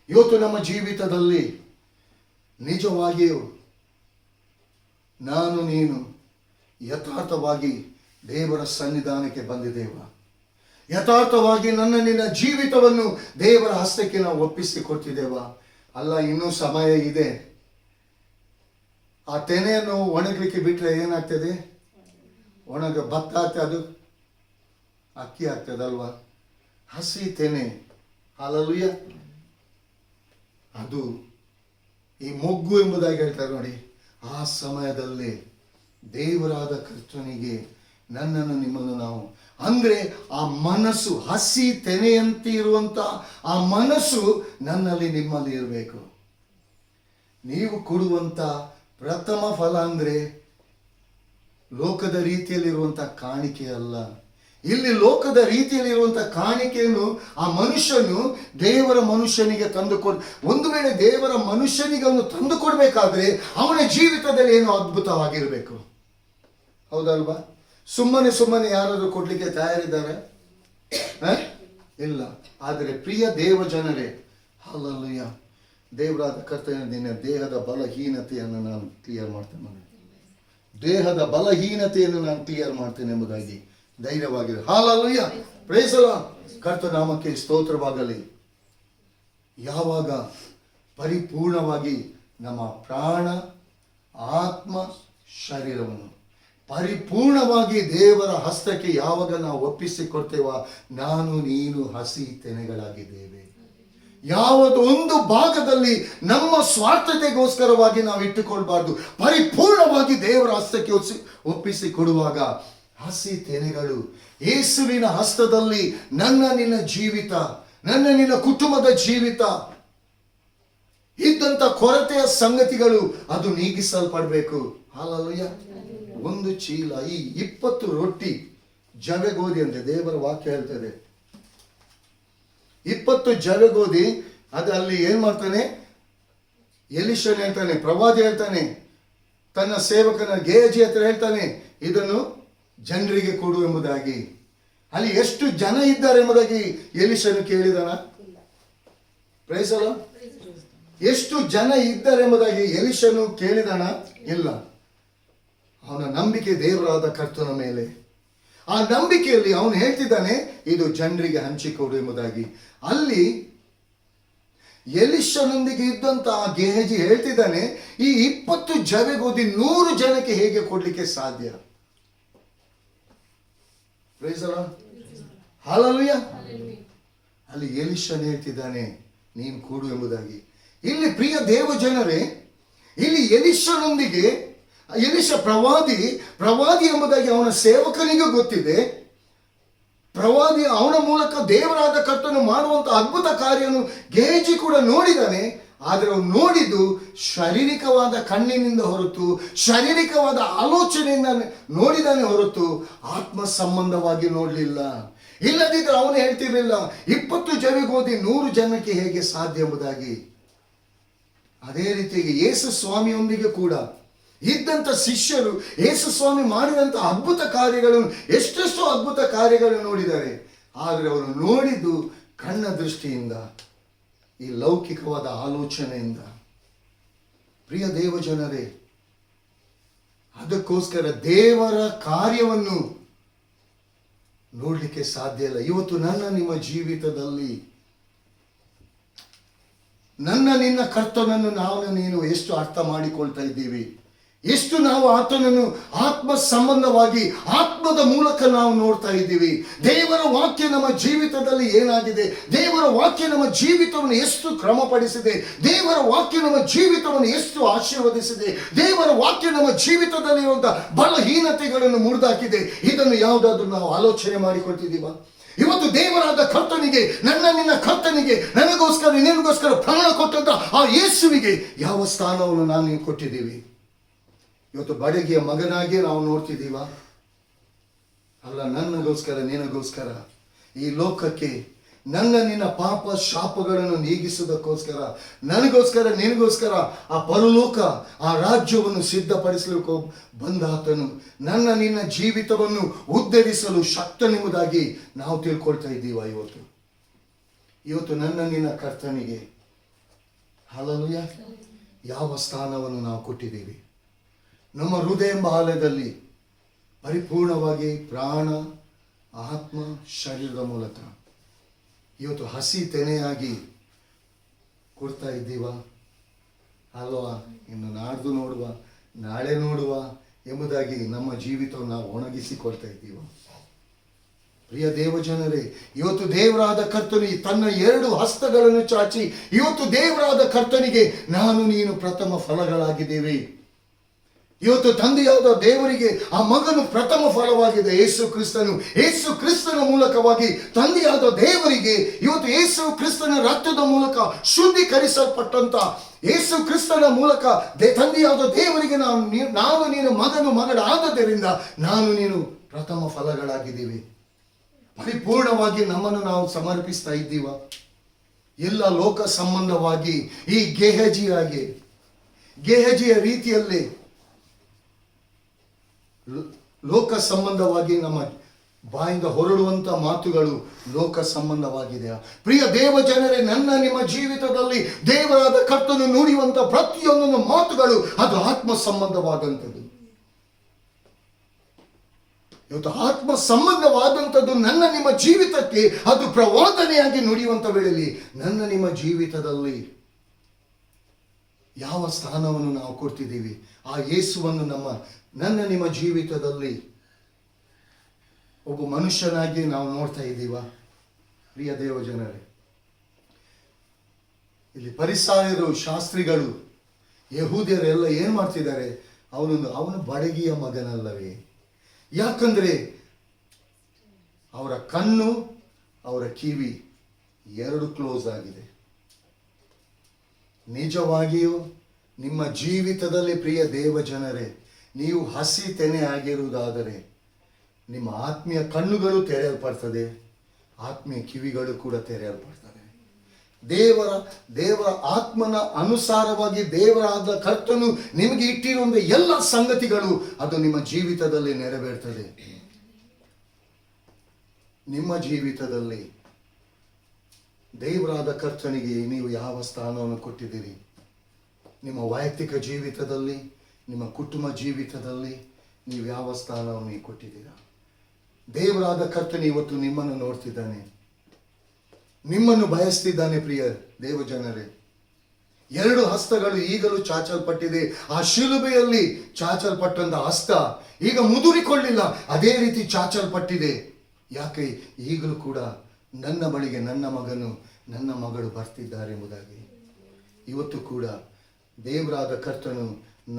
S1: ಇವತ್ತು ನಮ್ಮ ಜೀವಿತದಲ್ಲಿ ನಿಜವಾಗಿಯೂ ನಾನು ನೀನು ಯಥಾರ್ಥವಾಗಿ ದೇವರ ಸನ್ನಿಧಾನಕ್ಕೆ ಬಂದಿದ್ದೇವ? ಯಥಾರ್ಥವಾಗಿ ನಿನ್ನ ಜೀವಿತವನ್ನು ದೇವರ ಹಸ್ತಕ್ಕೆ ನಾವು ಒಪ್ಪಿಸಿಕೊಟ್ಟಿದ್ದೇವ? ಅಲ್ಲ, ಇನ್ನೂ ಸಮಯ ಇದೆ. ಆ ತೆನೆಯನ್ನು ಒಣಗಲಿಕ್ಕೆ ಬಿಟ್ಟರೆ ಏನಾಗ್ತದೆ? ಭತ್ತ ಆಗ್ತದೆ, ಅದು ಅಕ್ಕಿ ಆಗ್ತದಲ್ವಾ? ಹಸಿ ತೆನೆ. ಹಲ್ಲೆಲೂಯಾ. ಅದು ಈ ಮೊಗ್ಗು ಎಂಬುದಾಗಿ ಹೇಳ್ತಾರೆ ನೋಡಿ. ಆ ಸಮಯದಲ್ಲಿ ದೇವರಾದ ಕರ್ತನಿಗೆ ನನ್ನನ್ನು ನಿಮ್ಮನ್ನು ನಾವು ಅಂದ್ರೆ ಆ ಮನಸ್ಸು ಹಸಿ ತೆನೆಯಂತೆ ಇರುವಂತ ಆ ಮನಸ್ಸು ನನ್ನಲ್ಲಿ ನಿಮ್ಮಲ್ಲಿ ಇರಬೇಕು. ನೀವು ಕೊಡುವಂತ ಪ್ರಥಮ ಫಲ ಅಂದ್ರೆ ಲೋಕದ ರೀತಿಯಲ್ಲಿರುವಂತ ಕಾಣಿಕೆ ಅಲ್ಲ. ಇಲ್ಲಿ ಲೋಕದ ರೀತಿಯಲ್ಲಿರುವಂತ ಕಾಣಿಕೆಯನ್ನು ಆ ಮನುಷ್ಯನು ದೇವರ ಮನುಷ್ಯನಿಗೆ ತಂದುಕೊಡ್, ಒಂದು ವೇಳೆ ದೇವರ ಮನುಷ್ಯನಿಗೆ ಅವನು ತಂದು ಕೊಡ್ಬೇಕಾದ್ರೆ ಅವನ ಜೀವಿತದಲ್ಲಿ ಏನೋ ಅದ್ಭುತವಾಗಿರಬೇಕು. ಹೌದಲ್ವಾ? ಸುಮ್ಮನೆ ಯಾರಾದ್ರೂ ಕೊಡ್ಲಿಕ್ಕೆ ತಯಾರಿದ್ದಾರೆ? ಇಲ್ಲ. ಆದರೆ ಪ್ರಿಯ ದೇವ ಜನರೇ, ಹಲ್ಲೆಲೂಯ, ದೇವರಾದ ಕರ್ತನ ನಿನ್ನ ದೇಹದ ಬಲಹೀನತೆಯನ್ನು ನಾನು ಕ್ಲಿಯರ್ ಮಾಡ್ತೇನೆ. ದೇಹದ ಬಲಹೀನತೆಯನ್ನು ನಾನು ಕ್ಲಿಯರ್ ಮಾಡ್ತೇನೆ ಎಂಬುದಾಗಿ ಧೈರ್ಯವಾಗಿರು. Hallelujah, praise the Lord. ಕರ್ತನ ನಾಮಕ್ಕೆ ಸ್ತೋತ್ರವಾಗಲಿ. ಯಾವಾಗ ಪರಿಪೂರ್ಣವಾಗಿ ನಮ್ಮ ಪ್ರಾಣ, ಆತ್ಮ, ಶರೀರವನ್ನು ಪರಿಪೂರ್ಣವಾಗಿ ದೇವರ ಹಸ್ತಕ್ಕೆ ಯಾವಾಗ ನಾವು ಒಪ್ಪಿಸಿಕೊಡ್ತೇವ, ನಾನು ನೀನು ಹಸಿ ತೆನೆಗಳಾಗಿದ್ದೇವೆ. ಯಾವುದೋ ಒಂದು ಭಾಗದಲ್ಲಿ ನಮ್ಮ ಸ್ವಾರ್ಥತೆಗೋಸ್ಕರವಾಗಿ ನಾವು ಇಟ್ಟುಕೊಳ್ಬಾರ್ದು. ಪರಿಪೂರ್ಣವಾಗಿ ದೇವರ ಹಸ್ತಕ್ಕೆ ಒಪ್ಪಿಸಿ ಕೊಡುವಾಗ ಹಸಿ ತೆನೆಗಳು ಯೇಸುವಿನ ಹಸ್ತದಲ್ಲಿ ನನ್ನ ನಿನ್ನ ಜೀವಿತ, ನನ್ನ ನಿನ್ನ ಕುಟುಂಬದ ಜೀವಿತ ಇದ್ದಂತ ಕೊರತೆಯ ಸಂಗತಿಗಳು ಅದು ನೀಗಿಸಲ್ಪಡಬೇಕು. ಹಲ್ಲೆಲೂಯ. ಒಂದು ಚೀಲ ಈ 20 ರೊಟ್ಟಿ ಜವೆಗೋದಿ ಅಂತ ದೇವರ ವಾಕ್ಯ ಹೇಳ್ತದೆ. 20 ಜವೆಗೋದಿ ಅದು ಅಲ್ಲಿ ಏನ್ ಮಾಡ್ತಾನೆ, ಎಲಿಷನ್ ಹೇಳ್ತಾನೆ, ಪ್ರವಾದಿ ಹೇಳ್ತಾನೆ, ತನ್ನ ಸೇವಕನ ಗೇಹಜಿ ಹತ್ರ ಹೇಳ್ತಾನೆ, ಇದನ್ನು ಜನರಿಗೆ ಕೊಡು ಎಂಬುದಾಗಿ. ಅಲ್ಲಿ ಎಷ್ಟು ಜನ ಇದ್ದಾರೆ ಎಂಬುದಾಗಿ ಎಲಿಷನು ಕೇಳಿದಾನ? Praise the Lord. ಎಷ್ಟು ಜನ ಇದ್ದಾರೆ ಎಂಬುದಾಗಿ ಎಲಿಷನು ಕೇಳಿದಾನ? ಇಲ್ಲ. ಅವನ ನಂಬಿಕೆ ದೇವರಾದ ಕರ್ತನ ಮೇಲೆ. ಆ ನಂಬಿಕೆಯಲ್ಲಿ ಅವನು ಹೇಳ್ತಿದ್ದಾನೆ, ಇದು ಜನರಿಗೆ ಹಂಚಿಕೊಡು ಎಂಬುದಾಗಿ. ಅಲ್ಲಿ ಎಲಿಷನೊಂದಿಗೆ ಇದ್ದಂತ ಆ ಗೇಹಜಿ ಹೇಳ್ತಿದ್ದಾನೆ, ಈ 20 ಜವೆಗೋದಿ 100 ಜನಕ್ಕೆ ಹೇಗೆ ಕೊಡ್ಲಿಕ್ಕೆ ಸಾಧ್ಯ? Praise the Lord. ಹಲ್ಲೆಲೂಯ. ಅಲ್ಲಿ ಎಲಿಷನ್ ಹೇಳ್ತಿದ್ದಾನೆ, ನೀನು ಕೊಡು ಎಂಬುದಾಗಿ. ಇಲ್ಲಿ ಪ್ರಿಯ ದೇವ ಜನರೇ, ಇಲ್ಲಿ ಎಲಿಷನೊಂದಿಗೆ ಎಲಿಷ ಪ್ರವಾದಿ ಎಂಬುದಾಗಿ ಅವನ ಸೇವಕನಿಗೂ ಗೊತ್ತಿದೆ. ಪ್ರವಾದಿ ಅವನ ಮೂಲಕ ದೇವರಾದ ಕರ್ತನು ಮಾಡುವಂತ ಅದ್ಭುತ ಕಾರ್ಯವನ್ನು ಗೇಹಜಿ ಕೂಡ ನೋಡಿದ್ದಾನೆ. ಆದರೆ ಅವನು ನೋಡಿದ್ದು ಶಾರೀರಿಕವಾದ ಕಣ್ಣಿನಿಂದ ಹೊರತು, ಶಾರೀರಿಕವಾದ ಆಲೋಚನೆಯಿಂದ ನೋಡಿದಾನೆ ಹೊರತು ಆತ್ಮ ಸಂಬಂಧವಾಗಿ ನೋಡಲಿಲ್ಲ. ಇಲ್ಲದಿದ್ರೆ ಅವನು ಹೇಳ್ತಿರ್ಲಿಲ್ಲ 20 ಜವೆಗೋದಿ 100 ಜನಕ್ಕೆ ಹೇಗೆ ಸಾಧ್ಯ ಎಂಬುದಾಗಿ. ಅದೇ ರೀತಿಯಾಗಿ ಯೇಸು ಸ್ವಾಮಿಯೊಂದಿಗೆ ಕೂಡ ಇದ್ದಂಥ ಶಿಷ್ಯರು ಯೇಸು ಸ್ವಾಮಿ ಮಾಡಿದಂಥ ಅದ್ಭುತ ಕಾರ್ಯಗಳನ್ನು, ಎಷ್ಟೆಷ್ಟು ಅದ್ಭುತ ಕಾರ್ಯಗಳನ್ನು ನೋಡಿದ್ದಾರೆ. ಆದರೆ ಅವರು ನೋಡಿದ್ದು ಕಣ್ಣ ದೃಷ್ಟಿಯಿಂದ, ಈ ಲೌಕಿಕವಾದ ಆಲೋಚನೆಯಿಂದ. ಪ್ರಿಯ ದೇವ ಜನರೇ, ಅದಕ್ಕೋಸ್ಕರ ದೇವರ ಕಾರ್ಯವನ್ನು ನೋಡಲಿಕ್ಕೆ ಸಾಧ್ಯ ಇಲ್ಲ. ಇವತ್ತು ನನ್ನ ನಿಮ್ಮ ಜೀವಿತದಲ್ಲಿ ನನ್ನ ನಿನ್ನ ಕರ್ತನನ್ನು ನೀನು ಎಷ್ಟು ಅರ್ಥ ಮಾಡಿಕೊಳ್ತಾ ಇದ್ದೀವಿ? ಎಷ್ಟು ನಾವು ಆತನನ್ನು ಆತ್ಮ ಸಂಬಂಧವಾಗಿ ಆತ್ಮದ ಮೂಲಕ ನಾವು ನೋಡ್ತಾ ಇದ್ದೀವಿ? ದೇವರ ವಾಕ್ಯ ನಮ್ಮ ಜೀವಿತದಲ್ಲಿ ಏನಾಗಿದೆ? ದೇವರ ವಾಕ್ಯ ನಮ್ಮ ಜೀವಿತವನ್ನು ಎಷ್ಟು ಕ್ರಮಪಡಿಸಿದೆ? ದೇವರ ವಾಕ್ಯ ನಮ್ಮ ಜೀವಿತವನ್ನು ಎಷ್ಟು ಆಶೀರ್ವದಿಸಿದೆ? ದೇವರ ವಾಕ್ಯ ನಮ್ಮ ಜೀವಿತದಲ್ಲಿ ಇರುವಂತಹ ಬಲಹೀನತೆಗಳನ್ನು ಮುರಿದಾಕಿದೆ. ಇದನ್ನು ಯಾವುದಾದ್ರೂ ನಾವು ಆಲೋಚನೆ ಮಾಡಿಕೊಳ್ತಿದ್ದೀವ? ಇವತ್ತು ದೇವರಾದ ಕರ್ತನಿಗೆ, ನನ್ನ ನಿನ್ನ ಕರ್ತನಿಗೆ, ನನಗೋಸ್ಕರ ನಿನಗೋಸ್ಕರ ಪ್ರಾಣ ಕೊಟ್ಟಂತ ಆ ಯೇಸುವಿಗೆ ಯಾವ ಸ್ಥಾನವನ್ನು ನಾವು ಕೊಟ್ಟಿದ್ದೀವಿ? ಇವತ್ತು ಬಡಗಿಯ ಮಗನಾಗಿ ನಾವು ನೋಡ್ತಿದ್ದೀವ? ಅಲ್ಲ, ನನ್ನಗೋಸ್ಕರ ನಿನಗೋಸ್ಕರ ಈ ಲೋಕಕ್ಕೆ ನನ್ನ ನಿನ್ನ ಪಾಪ ಶಾಪಗಳನ್ನು ನೀಗಿಸುವುದಕ್ಕೋಸ್ಕರ, ನನಗೋಸ್ಕರ ನಿನಗೋಸ್ಕರ ಆ ಪರಲೋಕ, ಆ ರಾಜ್ಯವನ್ನು ಸಿದ್ಧಪಡಿಸಲಿಕ್ಕೆ ಬಂದಾತನು ನನ್ನ ನಿನ್ನ ಜೀವಿತವನ್ನು ಉದ್ಧರಿಸಲು ಶಕ್ತನೆಂಬುದಾಗಿ ನಾವು ತಿಳ್ಕೊಳ್ತಾ ಇದ್ದೀವ. ಇವತ್ತು ನನ್ನ ನಿನ್ನ ಕರ್ತನಿಗೆ ಹಲ್ಲೆಲೂಯಾ ಯಾವ ಸ್ಥಾನವನ್ನು ನಾವು ಕೊಟ್ಟಿದ್ದೀವಿ? ನಮ್ಮ ಹೃದಯ ಎಂಬ ಆಲಯದಲ್ಲಿ ಪರಿಪೂರ್ಣವಾಗಿ ಪ್ರಾಣ, ಆತ್ಮ, ಶರೀರದ ಮೂಲಕ ಇವತ್ತು ಹಸಿ ತೆನೆಯಾಗಿ ಕೊಡ್ತಾ ಇದ್ದೀವ ಅಲ್ವಾ? ಇನ್ನು ನಾಡ್ದು ನೋಡುವ, ನಾಳೆ ನೋಡುವ ಎಂಬುದಾಗಿ ನಮ್ಮ ಜೀವಿತವನ್ನು ನಾವು ಒಣಗಿಸಿಕೊಳ್ತಾ ಇದ್ದೀವ. ಪ್ರಿಯ ದೇವಜನರೇ, ಇವತ್ತು ದೇವರಾದ ಕರ್ತನು ತನ್ನ 2 ಹಸ್ತಗಳನ್ನು ಚಾಚಿ ಇವತ್ತು ದೇವರಾದ ಕರ್ತನಿಗೆ ನಾನು ನೀನು ಪ್ರಥಮ ಫಲಗಳಾಗಿದ್ದೇವೆ. ಇವತ್ತು ತಂದೆಯಾದ ದೇವರಿಗೆ ಆ ಮಗನು ಪ್ರಥಮ ಫಲವಾಗಿದೆ. ಯೇಸು ಕ್ರಿಸ್ತನ ಮೂಲಕವಾಗಿ ತಂದೆಯಾದ ದೇವರಿಗೆ ಇವತ್ತು ಯೇಸು ಕ್ರಿಸ್ತನ ರಕ್ತದ ಮೂಲಕ ಶುದ್ಧೀಕರಿಸಲ್ಪಟ್ಟಂತ ಯೇಸು ಕ್ರಿಸ್ತನ ಮೂಲಕ ತಂದೆಯಾದ ದೇವರಿಗೆ ನಾನು ನೀನು ಮಗಳಾದದರಿಂದ ನಾನು ನೀನು ಪ್ರಥಮ ಫಲಗಳಾಗಿದ್ದೀವಿ. ಪರಿಪೂರ್ಣವಾಗಿ ನಮ್ಮನ್ನು ನಾವು ಸಮರ್ಪಿಸ್ತಾ ಇದ್ದೀವ. ಎಲ್ಲ ಲೋಕ ಸಂಬಂಧವಾಗಿ ಈ ಗೆಹಜಿಯ ರೀತಿಯಲ್ಲಿ ಲೋಕ ಸಂಬಂಧವಾಗಿ ನಮ್ಮ ಬಾಯಿಂದ ಹೊರಡುವಂತ ಮಾತುಗಳು ಲೋಕ ಸಂಬಂಧವಾಗಿದೆ. ಪ್ರಿಯ ದೇವ ಜನರೇ, ನನ್ನ ನಿಮ್ಮ ಜೀವಿತದಲ್ಲಿ ದೇವರಾದ ಕರ್ತನು ನುಡಿಯುವಂತ ಪ್ರತಿಯೊಂದೊಂದು ಮಾತುಗಳು ಅದು ಆತ್ಮ ಸಂಬಂಧವಾದಂಥದ್ದು. ಇವತ್ತು ಆತ್ಮ ಸಂಬಂಧವಾದಂಥದ್ದು ನನ್ನ ನಿಮ್ಮ ಜೀವಿತಕ್ಕೆ ಅದು ಪ್ರವಾದನೆಯಾಗಿ ನುಡಿಯುವಂತ ವೇಳೆಯಲ್ಲಿ ನನ್ನ ನಿಮ್ಮ ಜೀವಿತದಲ್ಲಿ ಯಾವ ಸ್ಥಾನವನ್ನು ನಾವು ಕೊಡ್ತಿದ್ದೀವಿ? ಆ ಯೇಸುವನ್ನು ನನ್ನ ನಿಮ್ಮ ಜೀವಿತದಲ್ಲಿ ಒಬ್ಬ ಮನುಷ್ಯನಾಗಿ ನಾವು ನೋಡ್ತಾ ಇದ್ದೀವ? ಪ್ರಿಯ ದೇವ ಜನರೇ, ಇಲ್ಲಿ ಫರಿಸಾಯರು, ಶಾಸ್ತ್ರಿಗಳು, ಯಹೂದ್ಯರೆಲ್ಲ ಏನ್ ಮಾಡ್ತಿದ್ದಾರೆ? ಅವನು ಬಡಗಿಯ ಮಗನಲ್ಲವೇ? ಯಾಕಂದ್ರೆ ಅವರ ಕಣ್ಣು ಅವರ ಕಿವಿ 2 ಕ್ಲೋಸ್ ಆಗಿದೆ. ನಿಜವಾಗಿಯೂ ನಿಮ್ಮ ಜೀವಿತದಲ್ಲಿ ಪ್ರಿಯ ದೇವ ಜನರೇ, ನೀವು ಹಸಿ ತೆನೆ ಆಗಿರುವುದಾದರೆ ನಿಮ್ಮ ಆತ್ಮೀಯ ಕಣ್ಣುಗಳು ತೆರೆಯಲ್ಪಡ್ತದೆ, ಆತ್ಮೀಯ ಕಿವಿಗಳು ಕೂಡ ತೆರೆಯಲ್ಪಡ್ತದೆ. ದೇವರ ಆತ್ಮನ ಅನುಸಾರವಾಗಿ ದೇವರಾದ ಕರ್ತನು ನಿಮಗೆ ಇಟ್ಟಿರುವ ಎಲ್ಲ ಸಂಗತಿಗಳು ಅದು ನಿಮ್ಮ ಜೀವಿತದಲ್ಲಿ ನೆರವೇರ್ತದೆ. ನಿಮ್ಮ ಜೀವಿತದಲ್ಲಿ ದೇವರಾದ ಕರ್ತನಿಗೆ ನೀವು ಯಾವ ಸ್ಥಾನವನ್ನು ಕೊಟ್ಟಿದ್ದೀರಿ? ನಿಮ್ಮ ವೈಯಕ್ತಿಕ ಜೀವಿತದಲ್ಲಿ, ನಿಮ್ಮ ಕುಟುಂಬ ಜೀವಿತದಲ್ಲಿ ನೀವು ಯಾವ ಸ್ಥಾನವನ್ನು ಕೊಟ್ಟಿದ್ದೀರಾ? ದೇವರಾದ ಕರ್ತನು ಇವತ್ತು ನಿಮ್ಮನ್ನು ನೋಡ್ತಿದ್ದಾನೆ, ನಿಮ್ಮನ್ನು ಬಯಸ್ತಿದ್ದಾನೆ. ಪ್ರಿಯ ದೇವ ಜನರೇ, 2 ಹಸ್ತಗಳು ಈಗಲೂ ಚಾಚಲ್ಪಟ್ಟಿದೆ. ಆ ಶಿಲುಬೆಯಲ್ಲಿ ಚಾಚಲ್ಪಟ್ಟಂತ ಹಸ್ತ ಈಗ ಮುದುರಿಕೊಳ್ಳಿಲ್ಲ, ಅದೇ ರೀತಿ ಚಾಚಲ್ಪಟ್ಟಿದೆ. ಯಾಕೆ? ಈಗಲೂ ಕೂಡ ನನ್ನ ಬಳಿಗೆ ನನ್ನ ಮಗನು ನನ್ನ ಮಗಳು ಬರ್ತಿದ್ದಾರೆ ಎಂಬುದಾಗಿ. ಇವತ್ತು ಕೂಡ ದೇವರಾದ ಕರ್ತನು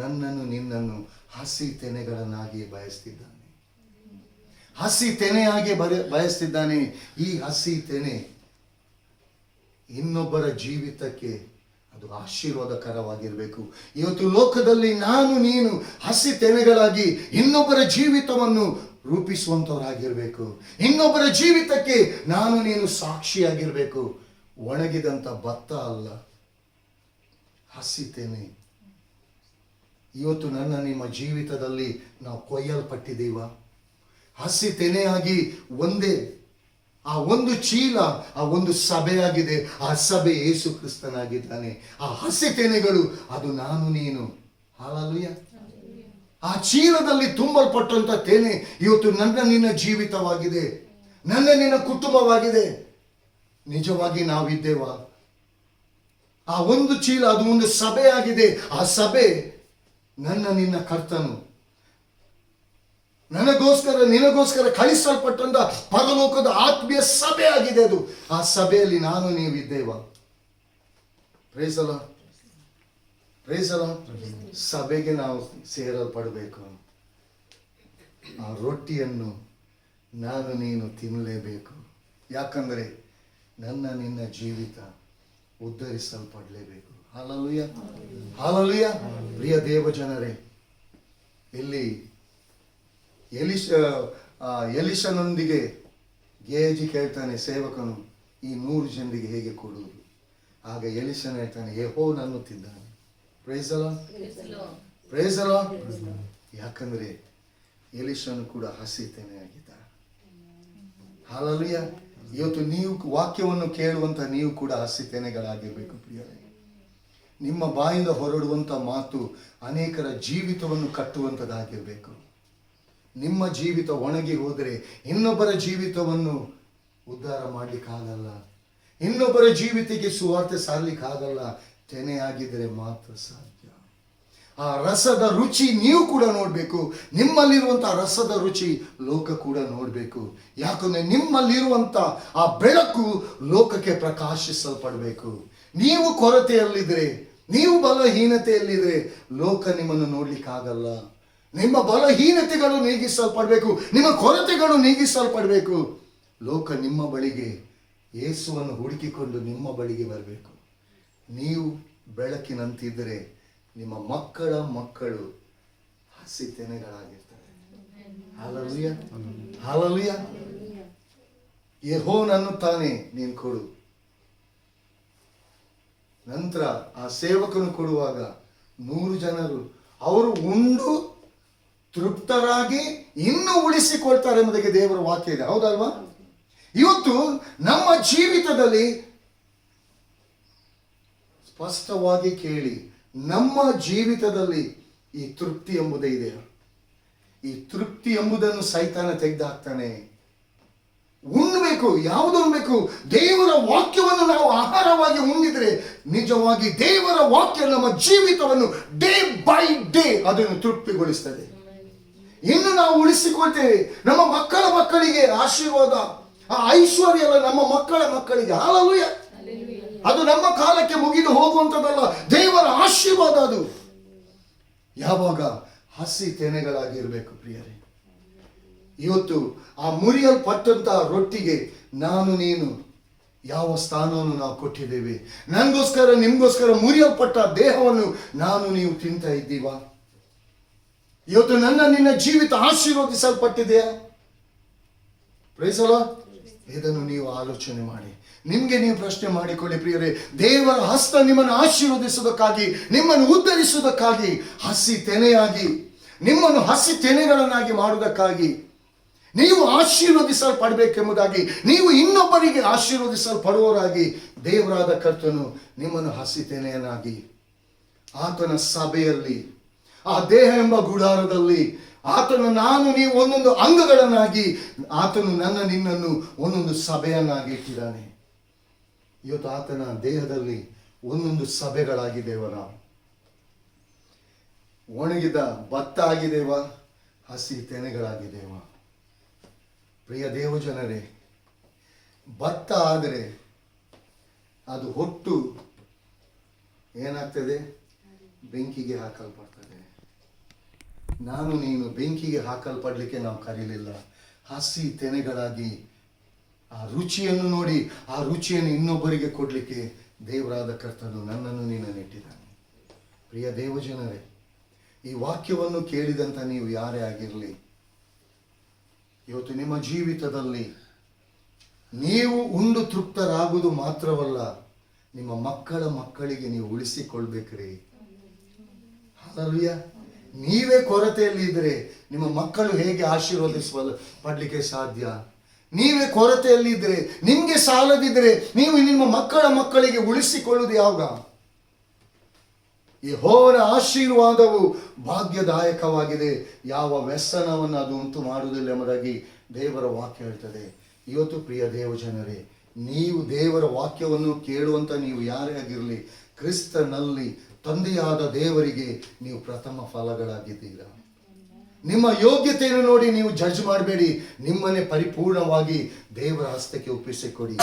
S1: ನನ್ನನ್ನು ನಿನ್ನನ್ನು ಹಸಿ ತೆನೆಗಳನ್ನಾಗಿ ಬಯಸ್ತಿದ್ದಾನೆ, ಹಸಿ ತೆನೆಯಾಗಿ ಬಯಸ್ತಿದ್ದಾನೆ. ಈ ಹಸಿ ತೆನೆ ಇನ್ನೊಬ್ಬರ ಜೀವಿತಕ್ಕೆ ಅದು ಆಶೀರ್ವಾದಕರವಾಗಿರಬೇಕು. ಇವತ್ತು ಲೋಕದಲ್ಲಿ ನಾನು ನೀನು ಹಸಿ ತೆನೆಗಳಾಗಿ ಇನ್ನೊಬ್ಬರ ಜೀವಿತವನ್ನು ರೂಪಿಸುವಂತವರಾಗಿರ್ಬೇಕು. ಇನ್ನೊಬ್ಬರ ಜೀವಿತಕ್ಕೆ ನಾನು ನೀನು ಸಾಕ್ಷಿಯಾಗಿರ್ಬೇಕು. ಒಣಗಿದಂತ ಭತ್ತ ಅಲ್ಲ, ಹಸಿ ತೆನೆ. ಇವತ್ತು ನನ್ನ ನಿಮ್ಮ ಜೀವಿತದಲ್ಲಿ ನಾವು ಕೊಯ್ಯಲ್ಪಟ್ಟಿದ್ದೀವ. ಹಸಿ ತೆನೆಯಾಗಿ ಒಂದೇ ಆ ಒಂದು ಚೀಲ, ಆ ಒಂದು ಸಭೆಯಾಗಿದೆ. ಆ ಸಭೆ ಯೇಸು ಕ್ರಿಸ್ತನಾಗಿದ್ದಾನೆ. ಆ ಹಸಿ ತೆನೆಗಳು ಅದು ನಾನು ನೀನು. ಹಲ್ಲೆಲೂಯಾ. ಆ ಚೀಲದಲ್ಲಿ ತುಂಬಲ್ಪಟ್ಟಂತ ತೆನೆ ಇವತ್ತು ನನ್ನ ನಿನ್ನ ಜೀವಿತವಾಗಿದೆ, ನನ್ನ ನಿನ್ನ ಕುಟುಂಬವಾಗಿದೆ. ನಿಜವಾಗಿ ನಾವಿದ್ದೇವ? ಆ ಒಂದು ಚೀಲ ಅದು ಒಂದು ಸಭೆಯಾಗಿದೆ. ಆ ಸಭೆ ನನ್ನ ನಿನ್ನ ಕರ್ತನು ನಿನಗೋಸ್ಕರ ಕಳಿಸಲ್ಪಟ್ಟಂತ ಪರಲೋಕದ ಆತ್ಮೀಯ ಸಭೆ ಆಗಿದೆ ಅದು. ಆ ಸಭೆಯಲ್ಲಿ ನಾನು ನೀವಿದ್ದೇವ? ಪ್ರೈಸ್ ಅಲ್ಲ, ಪ್ರೈಸ್ ಅಲ್ಲ. ಸಭೆಗೆ ನಾವು ಸೇರಲ್ಪಡಬೇಕು. ಆ ರೊಟ್ಟಿಯನ್ನು ನಾನು ನೀನು ತಿನ್ನಲೇಬೇಕು. ಯಾಕಂದ್ರೆ ನನ್ನ ನಿನ್ನ ಜೀವಿತ ಉದ್ಧರಿಸಲ್ಪಡಲೇಬೇಕು. Hallelujah, hallelujah. ಪ್ರಿಯ ದೇವ ಜನರೇ, ಇಲ್ಲಿ ಎಲಿಷನೊಂದಿಗೆ ಗೇಜಿ ಕೇಳ್ತಾನೆ ಸೇವಕನು, ಈ 100 ಜನರಿಗೆ ಹೇಗೆ ಕೊಡುವುದು? ಆಗ ಎಲಿಷನ ಹೇಳ್ತಾನೆ, ಯೆಹೋವನನ್ನು ತಿಂದಾನೆ. Price ಅಲಾರ್ಡ್, price ಅಲಾರ್ಡ್. ಯಾಕಂದ್ರೆ ಎಲಿಷನು ಕೂಡ ಹಸಿ ತೆನೆಯಾಗಿದ್ದ. ಹಲ್ಲೆಲೂಯಾ. ಇವತ್ತು ನೀವು ವಾಕ್ಯವನ್ನು ಕೇಳುವಂತ ನೀವು ಕೂಡ ಹಸಿ ತೆನೆಗಳಾಗಿರ್ಬೇಕು ಪ್ರಿಯರೇ. ನಿಮ್ಮ ಬಾಯಿಂದ ಹೊರಡುವಂತ ಮಾತು ಅನೇಕರ ಜೀವಿತವನ್ನು ಕಟ್ಟುವಂಥದ್ದಾಗಿರ್ಬೇಕು. ನಿಮ್ಮ ಜೀವಿತ ಒಣಗಿ ಹೋದರೆ ಇನ್ನೊಬ್ಬರ ಜೀವಿತವನ್ನು ಉದ್ಧಾರ ಮಾಡ್ಲಿಕ್ಕಾಗಲ್ಲ, ಇನ್ನೊಬ್ಬರ ಜೀವಿತಕ್ಕೆ ಸುವಾರ್ತೆ ಸಾರ್ಲಿಕ್ಕಾಗಲ್ಲ. ತೆನೆಯಾಗಿದ್ದರೆ ಮಾತ್ರ ಸಾಧ್ಯ. ಆ ರಸದ ರುಚಿ ನೀವು ಕೂಡ ನೋಡಬೇಕು. ನಿಮ್ಮಲ್ಲಿರುವಂಥ ರಸದ ರುಚಿ ಲೋಕ ಕೂಡ ನೋಡಬೇಕು. ಯಾಕಂದ್ರೆ ನಿಮ್ಮಲ್ಲಿರುವಂಥ ಆ ಬೆಳಕು ಲೋಕಕ್ಕೆ ಪ್ರಕಾಶಿಸಲ್ಪಡಬೇಕು. ನೀವು ಕೊರತೆಯಲ್ಲಿದ್ರೆ, ನೀವು ಬಲಹೀನತೆಯಲ್ಲಿದ್ರೆ ಲೋಕ ನಿಮ್ಮನ್ನು ನೋಡ್ಲಿಕ್ಕಾಗಲ್ಲ. ನಿಮ್ಮ ಬಲಹೀನತೆಗಳು ನೀಗಿಸಲ್ಪಡಬೇಕು, ನಿಮ್ಮ ಕೊರತೆಗಳು ನೀಗಿಸಲ್ಪಡಬೇಕು. ಲೋಕ ನಿಮ್ಮ ಬಳಿಗೆ ಯೇಸುವನ್ನು ಹುಡುಕಿಕೊಂಡು ನಿಮ್ಮ ಬಳಿಗೆ ಬರಬೇಕು. ನೀವು ಬೆಳಕಿನಂತಿದ್ದರೆ ನಿಮ್ಮ ಮಕ್ಕಳ ಮಕ್ಕಳು ಹಸಿ ತೆನೆಗಳಾಗಿರ್ತಾರೆ. Hallelujah, hallelujah. ಯೆಹೋವನು ತಾನೇ ನೀನು ಕೊಡು. ನಂತರ ಆ ಸೇವಕನು ಕೊಡುವಾಗ 100 ಜನರು ಅವರು ಉಂಡು ತೃಪ್ತರಾಗಿ ಇನ್ನೂ ಉಳಿಸಿಕೊಳ್ತಾರೆ ಎಂಬುದಕ್ಕೆ ದೇವರ ವಾಕ್ಯ ಇದೆ. ಹೌದಲ್ವಾ? ಇವತ್ತು ನಮ್ಮ ಜೀವಿತದಲ್ಲಿ ಸ್ಪಷ್ಟವಾಗಿ ಕೇಳಿ, ನಮ್ಮ ಜೀವಿತದಲ್ಲಿ ಈ ತೃಪ್ತಿ ಎಂಬುದೇ ಇದೆ. ಈ ತೃಪ್ತಿ ಎಂಬುದನ್ನು ಸೈತಾನ ತೆಗೆದುಹಾಕ್ತಾನೆ. ಉಣ್ಣಬೇಕು. ಯಾವುದು ಉಣ್ಣಬೇಕು? ದೇವರ ವಾಕ್ಯವನ್ನು ನಾವು ಆಹಾರವಾಗಿ ಉಣ್ಣಿದ್ರೆ ನಿಜವಾಗಿ ದೇವರ ವಾಕ್ಯ ನಮ್ಮ ಜೀವಿತವನ್ನು ಡೇ ಬೈ ಡೇ ಅದನ್ನು ತೃಪ್ತಿಗೊಳಿಸ್ತದೆ. ಇನ್ನು ನಾವು ಉಳಿಸಿಕೊಳ್ತೇವೆ. ನಮ್ಮ ಮಕ್ಕಳ ಮಕ್ಕಳಿಗೆ ಆಶೀರ್ವಾದ, ಆ ಐಶ್ವರ್ಯ ಎಲ್ಲ ನಮ್ಮ ಮಕ್ಕಳ ಮಕ್ಕಳಿಗೆ. ಹಲ್ಲೆಲೂಯಾ. ಅದು ನಮ್ಮ ಕಾಲಕ್ಕೆ ಮುಗಿದು ಹೋಗುವಂಥದ್ದಲ್ಲ, ದೇವರ ಆಶೀರ್ವಾದ ಅದು. ಯಾವಾಗ ಹಸಿ ತೆನೆಗಳಾಗಿರ್ಬೇಕು ಪ್ರಿಯರೇ. ಇವತ್ತು ಆ ಮುರಿಯಲ್ಪಟ್ಟಂತಹ ರೊಟ್ಟಿಗೆ ನಾನು ನೀನು ಯಾವ ಸ್ಥಾನವನ್ನು ನಾವು ಕೊಟ್ಟಿದ್ದೇವೆ? ನನಗೋಸ್ಕರ ನಿಮಗೋಸ್ಕರ ಮುರಿಯಲ್ಪಟ್ಟ ದೇಹವನ್ನು ನಾನು ನೀವು ತಿಂತಾ ಇದ್ದೀವಾ? ಇವತ್ತು ನನ್ನ ನಿನ್ನ ಜೀವಿತ ಆಶೀರ್ವದಿಸಲ್ಪಟ್ಟಿದೆಯಾ? Price the lord. ಇದನ್ನು ನೀವು ಆಲೋಚನೆ ಮಾಡಿ, ನಿಮಗೆ ನೀವು ಪ್ರಶ್ನೆ ಮಾಡಿಕೊಳ್ಳಿ ಪ್ರಿಯರೇ. ದೇವರ ಹಸ್ತ ನಿಮ್ಮನ್ನು ಆಶೀರ್ವದಿಸುವುದಕ್ಕಾಗಿ, ನಿಮ್ಮನ್ನು ಉದ್ಧರಿಸುವುದಕ್ಕಾಗಿ, ಹಸಿ ತೆನೆಯಾಗಿ ನಿಮ್ಮನ್ನು ಹಸಿ ತೆನೆಗಳನ್ನಾಗಿ ಮಾಡುವುದಕ್ಕಾಗಿ, ನೀವು ಆಶೀರ್ವದಿಸಲ್ಪಡಬೇಕೆಂಬುದಾಗಿ, ನೀವು ಇನ್ನೊಬ್ಬರಿಗೆ ಆಶೀರ್ವದಿಸಲ್ಪಡುವವರಾಗಿ ದೇವರಾದ ಕರ್ತನು ನಿಮ್ಮನ್ನು ಹಸಿ ತೆನೆಯನ್ನಾಗಿ ಆತನ ಸಭೆಯಲ್ಲಿ, ಆ ದೇಹ ಎಂಬ ಗುಡಾರದಲ್ಲಿ ಆತನು ನಾನು ನೀವು ಒಂದೊಂದು ಅಂಗಗಳನ್ನಾಗಿ, ಆತನು ನನ್ನ ನಿನ್ನನ್ನು ಒಂದೊಂದು ಸಭೆಯನ್ನಾಗಿ ಇಟ್ಟಿದ್ದಾನೆ. ಇವತ್ತು ಆತನ ದೇಹದಲ್ಲಿ ಒಂದೊಂದು ಸಭೆಗಳಾಗಿದ್ದೇವ. ನಾವು ಒಣಗಿದ ಭತ್ತ ಆಗಿದ್ದೇವ, ಹಸಿ ತೆನೆಗಳಾಗಿದ್ದೇವ. ಪ್ರಿಯ ದೇವಜನರೇ, ಭತ್ತ ಆದರೆ ಅದು ಹೊಟ್ಟು ಏನಾಗ್ತದೆ? ಬೆಂಕಿಗೆ ಹಾಕಲ್ಪಡ್ತದೆ. ನಾನು ನೀನು ಬೆಂಕಿಗೆ ಹಾಕಲ್ಪಡಲಿಕ್ಕೆ ನಾವು ಕರೀಲಿಲ್ಲ. ಹಸಿ ತೆನೆಗಳಾಗಿ ಆ ರುಚಿಯನ್ನು ನೋಡಿ, ಆ ರುಚಿಯನ್ನು ಇನ್ನೊಬ್ಬರಿಗೆ ಕೊಡಲಿಕ್ಕೆ ದೇವರಾದ ಕರ್ತನು ನನ್ನನ್ನು ನೀನನ್ನು ಇಟ್ಟಿದ್ದಾನೆ. ಪ್ರಿಯ ದೇವಜನರೇ, ಈ ವಾಕ್ಯವನ್ನು ಕೇಳಿದಂಥ ನೀವು ಯಾರೇ ಆಗಿರಲಿ, ಇವತ್ತು ನಿಮ್ಮ ಜೀವಿತದಲ್ಲಿ ನೀವು ಉಂಡು ತೃಪ್ತರಾಗುವುದು ಮಾತ್ರವಲ್ಲ, ನಿಮ್ಮ ಮಕ್ಕಳ ಮಕ್ಕಳಿಗೆ ನೀವು ಉಳಿಸಿಕೊಳ್ಬೇಕ್ರಿ. ಹಲ್ಲೆಲೂಯಾ. ನೀವೇ ಕೊರತೆಯಲ್ಲಿ ಇದ್ರೆ ನಿಮ್ಮ ಮಕ್ಕಳು ಹೇಗೆ ಪಡಲಿಕ್ಕೆ ಸಾಧ್ಯ? ನೀವೇ ಕೊರತೆಯಲ್ಲಿ ಇದ್ರೆ, ನಿಮಗೆ ಸಾಲದಿದ್ರೆ ನೀವು ನಿಮ್ಮ ಮಕ್ಕಳ ಮಕ್ಕಳಿಗೆ ಉಳಿಸಿಕೊಳ್ಳುವುದು ಯಾವಾಗ? ಯೆಹೋವನ ಆಶೀರ್ವಾದವು ಭಾಗ್ಯದಾಯಕವಾಗಿದೆ, ಯಾವ ವ್ಯಸನವನ್ನು ಅದು ಉಂಟು ಮಾಡುವುದಿಲ್ಲ ಎಂಬುದಾಗಿ ದೇವರ ವಾಕ್ಯ ಹೇಳ್ತದೆ. ಇವತ್ತು ಪ್ರಿಯ ದೇವಜನರೇ, ನೀವು ದೇವರ ವಾಕ್ಯವನ್ನು ಕೇಳುವಂತ ನೀವು ಯಾರೇ ಆಗಿರಲಿ, ಕ್ರಿಸ್ತನಲ್ಲಿ ತಂದೆಯಾದ ದೇವರಿಗೆ ನೀವು ಪ್ರಥಮ ಫಲಗಳಾಗಿದ್ದೀರಾ. ನಿಮ್ಮ ಯೋಗ್ಯತೆಯನ್ನು ನೋಡಿ ನೀವು ಜಡ್ಜ್ ಮಾಡಬೇಡಿ. ನಿಮ್ಮನ್ನೇ ಪರಿಪೂರ್ಣವಾಗಿ ದೇವರ ಹಸ್ತಕ್ಕೆ ಒಪ್ಪಿಸಿಕೊಡಿ.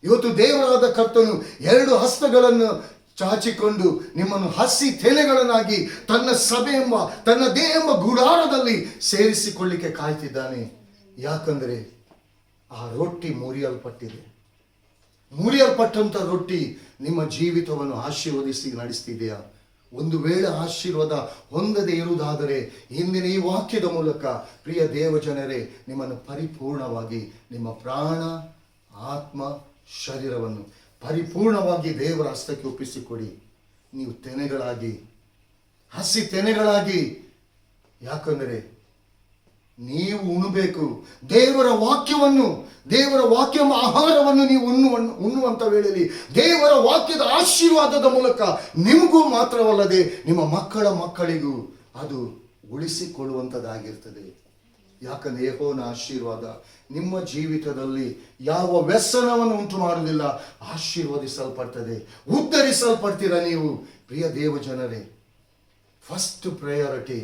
S1: ಇವತ್ತು ದೇವರಾದ ಕರ್ತನು 2 ಹಸ್ತಗಳನ್ನು ಚಾಚಿಕೊಂಡು ನಿಮ್ಮನ್ನು ಹಸಿ ತೆನೆಗಳನ್ನಾಗಿ ತನ್ನ ಸಭೆ ಎಂಬ, ತನ್ನ ದೇಹ ಎಂಬ ಗುಡಾರದಲ್ಲಿ ಸೇರಿಸಿಕೊಳ್ಳಿಕ್ಕೆ ಕಾಯ್ತಿದ್ದಾನೆ. ಯಾಕಂದರೆ ಆ ರೊಟ್ಟಿ ಮುರಿಯಲ್ಪಟ್ಟಿದೆ. ಮುರಿಯಲ್ಪಟ್ಟಂಥ ರೊಟ್ಟಿ ನಿಮ್ಮ ಜೀವಿತವನ್ನು ಆಶೀರ್ವದಿಸಿ ನಡೆಸ್ತಿದೆಯಾ? ಒಂದು ವೇಳೆ ಆಶೀರ್ವಾದ ಹೊಂದದೇ ಇರುವುದಾದರೆ ಇಂದಿನ ಈ ವಾಕ್ಯದ ಮೂಲಕ ಪ್ರಿಯ ದೇವಜನರೇ, ನಿಮ್ಮನ್ನು ಪರಿಪೂರ್ಣವಾಗಿ ನಿಮ್ಮ ಪ್ರಾಣ, ಆತ್ಮ, ಶರೀರವನ್ನು ಪರಿಪೂರ್ಣವಾಗಿ ದೇವರ ಹಸ್ತಕ್ಕೆ ಒಪ್ಪಿಸಿಕೊಡಿ. ನೀವು ತೆನೆಗಳಾಗಿ, ಹಸಿ ತೆನೆಗಳಾಗಿ. ಯಾಕಂದರೆ ನೀವು ಉಣ್ಣಬೇಕು ದೇವರ ವಾಕ್ಯವನ್ನು. ದೇವರ ವಾಕ್ಯ ಆಹಾರವನ್ನು ನೀವು ಉಣ್ಣುವಂಥ ವೇಳೆಯಲ್ಲಿ ದೇವರ ವಾಕ್ಯದ ಆಶೀರ್ವಾದದ ಮೂಲಕ ನಿಮಗೂ ಮಾತ್ರವಲ್ಲದೆ ನಿಮ್ಮ ಮಕ್ಕಳ ಮಕ್ಕಳಿಗೂ ಅದು ಉಳಿಸಿಕೊಳ್ಳುವಂಥದ್ದಾಗಿರ್ತದೆ. ಯಾಕಂದರೆ ಯೆಹೋವನ ಆಶೀರ್ವಾದ ನಿಮ್ಮ ಜೀವಿತದಲ್ಲಿ ಯಾವ ವ್ಯಸನವನ್ನು ಉಂಟು ಮಾಡುವುದಿಲ್ಲ, ಆಶೀರ್ವದಿಸಲ್ಪಡ್ತದೆ, ಉದ್ಧರಿಸಲ್ಪಡ್ತೀರ ನೀವು. ಪ್ರಿಯ ದೇವಜನರೇ, ಫಸ್ಟ್ ಪ್ರಯಾರಿಟಿ,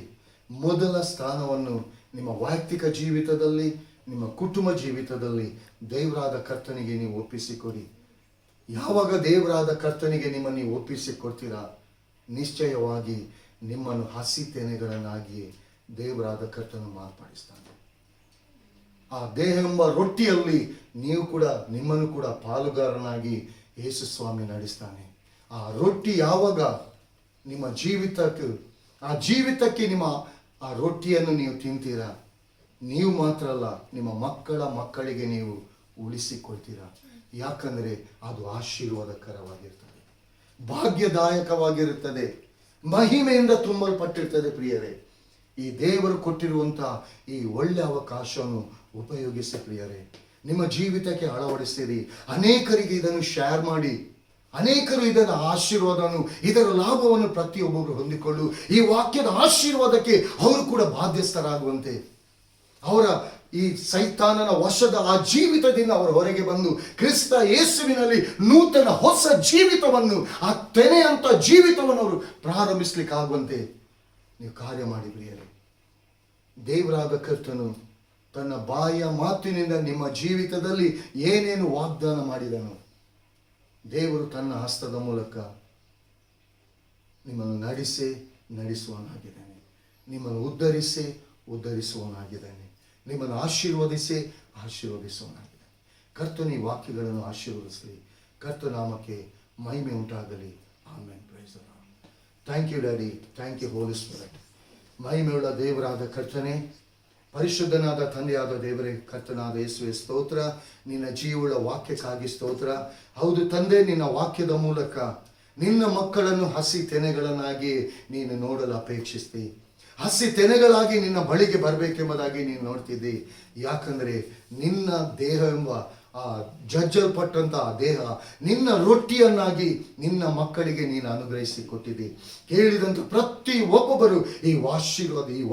S1: ಮೊದಲ ಸ್ಥಾನವನ್ನು ನಿಮ್ಮ ವೈಯಕ್ತಿಕ ಜೀವಿತದಲ್ಲಿ, ನಿಮ್ಮ ಕುಟುಂಬ ಜೀವಿತದಲ್ಲಿ ದೇವರಾದ ಕರ್ತನಿಗೆ ನೀವು ಒಪ್ಪಿಸಿಕೊಡಿ. ಯಾವಾಗ ದೇವರಾದ ಕರ್ತನಿಗೆ ನಿಮ್ಮನ್ನು ನೀವು ಒಪ್ಪಿಸಿಕೊಡ್ತೀರಾ, ನಿಶ್ಚಯವಾಗಿ ನಿಮ್ಮನ್ನು ಹಸಿ ತೆನೆಗಳನ್ನಾಗಿ ದೇವರಾದ ಕರ್ತನು ಮಾರ್ಪಡಿಸ್ತಾನೆ. ಆ ದೇಹ ಎಂಬ ರೊಟ್ಟಿಯಲ್ಲಿ ನೀವು ಕೂಡ ನಿಮ್ಮನ್ನು ಕೂಡ ಪಾಲುಗಾರನಾಗಿ ಯೇಸು ಸ್ವಾಮಿ ನಡೆಸ್ತಾನೆ. ಆ ರೊಟ್ಟಿ ಯಾವಾಗ ನಿಮ್ಮ ಜೀವಿತಕ್ಕೆ ನಿಮ್ಮ ಆ ರೊಟ್ಟಿಯನ್ನು ನೀವು ತಿಂತೀರಾ, ನೀವು ಮಾತ್ರ ಅಲ್ಲ, ನಿಮ್ಮ ಮಕ್ಕಳಿಗೆ ನೀವು ಉಳಿಸಿಕೊಳ್ತೀರಾ. ಯಾಕಂದರೆ ಅದು ಆಶೀರ್ವಾದಕರವಾಗಿರ್ತದೆ, ಭಾಗ್ಯದಾಯಕವಾಗಿರುತ್ತದೆ, ಮಹಿಮೆಯಿಂದ ತುಂಬಲ್ಪಟ್ಟಿರ್ತದೆ. ಪ್ರಿಯರೇ, ಈ ದೇವರು ಕೊಟ್ಟಿರುವಂತಹ ಈ ಒಳ್ಳೆ ಅವಕಾಶವನ್ನು ಉಪಯೋಗಿಸಿ ಪ್ರಿಯರೇ, ನಿಮ್ಮ ಜೀವಿತಕ್ಕೆ ಅಳವಡಿಸಿರಿ. ಅನೇಕರಿಗೆ ಇದನ್ನು ಶೇರ್ ಮಾಡಿ, ಅನೇಕರು ಇದರ ಆಶೀರ್ವಾದವನ್ನು, ಇದರ ಲಾಭವನ್ನು ಪ್ರತಿಯೊಬ್ಬರು ಹೊಂದಿಕೊಳ್ಳು. ಈ ವಾಕ್ಯದ ಆಶೀರ್ವಾದಕ್ಕೆ ಅವರು ಕೂಡ ಬಾಧ್ಯಸ್ಥರಾಗುವಂತೆ, ಅವರ ಈ ಸೈತಾನನ ವಶದ ಆ ಜೀವಿತದಿಂದ ಅವರು ಹೊರಗೆ ಬಂದು ಕ್ರಿಸ್ತ ಯೇಸುವಿನಲ್ಲಿ ನೂತನ ಹೊಸ ಜೀವಿತವನ್ನು, ಆ ತೆನೆಯಂತ ಜೀವಿತವನ್ನು ಅವರು ಪ್ರಾರಂಭಿಸಲಿಕ್ಕಾಗುವಂತೆ ನೀವು ಕಾರ್ಯ ಮಾಡಿ ಪ್ರಿಯರೇ. ದೇವರಾದ ಕರ್ತನು ತನ್ನ ಬಾಯಿಯ ಮಾತಿನಿಂದ ನಿಮ್ಮ ಜೀವಿತದಲ್ಲಿ ಏನೇನು ವಾಗ್ದಾನ ಮಾಡಿದನು, ದೇವರು ತನ್ನ ಹಸ್ತದ ಮೂಲಕ ನಿಮ್ಮನ್ನು ನಡೆಸುವನಾಗಿದ್ದಾನೆ, ನಿಮ್ಮನ್ನು ಉದ್ಧರಿಸುವನಾಗಿದ್ದಾನೆ, ನಿಮ್ಮನ್ನು ಆಶೀರ್ವದಿಸುವನಾಗಿದ್ದಾನೆ. ಕರ್ತನ ಈ ವಾಕ್ಯಗಳನ್ನು ಆಶೀರ್ವದಿಸಲಿ. ಕರ್ತನಾಮಕ್ಕೆ ಮಹಿಮೆ ಉಂಟಾಗಲಿ. Amen. Praise the Lord. Thank you daddy, thank you Holy Spirit. ಮಹಿಮೆಯುಳ್ಳ ದೇವರಾದ ಕರ್ತನೆ, ಪರಿಶುದ್ಧನಾದ ತಂದೆಯಾದ ದೇವರೇ, ಕರ್ತನಾದ ಯೇಸುವೆ ಸ್ತೋತ್ರ. ನಿನ್ನ ಜೀವವುಳ್ಳ ವಾಕ್ಯಕ್ಕಾಗಿ ಸ್ತೋತ್ರ. ಹೌದು ತಂದೆ, ನಿನ್ನ ವಾಕ್ಯದ ಮೂಲಕ ನಿನ್ನ ಮಕ್ಕಳನ್ನು ಹಸಿ ತೆನೆಗಳನ್ನಾಗಿ ನೀನು ನೋಡಲು ಅಪೇಕ್ಷಿಸ್ತಿ. ಹಸಿ ತೆನೆಗಳಾಗಿ ನಿನ್ನ ಬಳಿಗೆ ಬರಬೇಕೆಂಬುದಾಗಿ ನೀನು ನೋಡ್ತಿದ್ದಿ. ಯಾಕಂದರೆ ನಿನ್ನ ದೇಹ ಎಂಬ ಆ ಜಜ್ಜಲ್ಪಟ್ಟಂತಹ ದೇಹ ನಿನ್ನ ರೊಟ್ಟಿಯನ್ನಾಗಿ ನಿನ್ನ ಮಕ್ಕಳಿಗೆ ನೀನು ಅನುಗ್ರಹಿಸಿ ಕೊಟ್ಟಿದ್ದಿ. ಕೇಳಿದಂಥ ಪ್ರತಿ ಒಬ್ಬೊಬ್ಬರು ಈ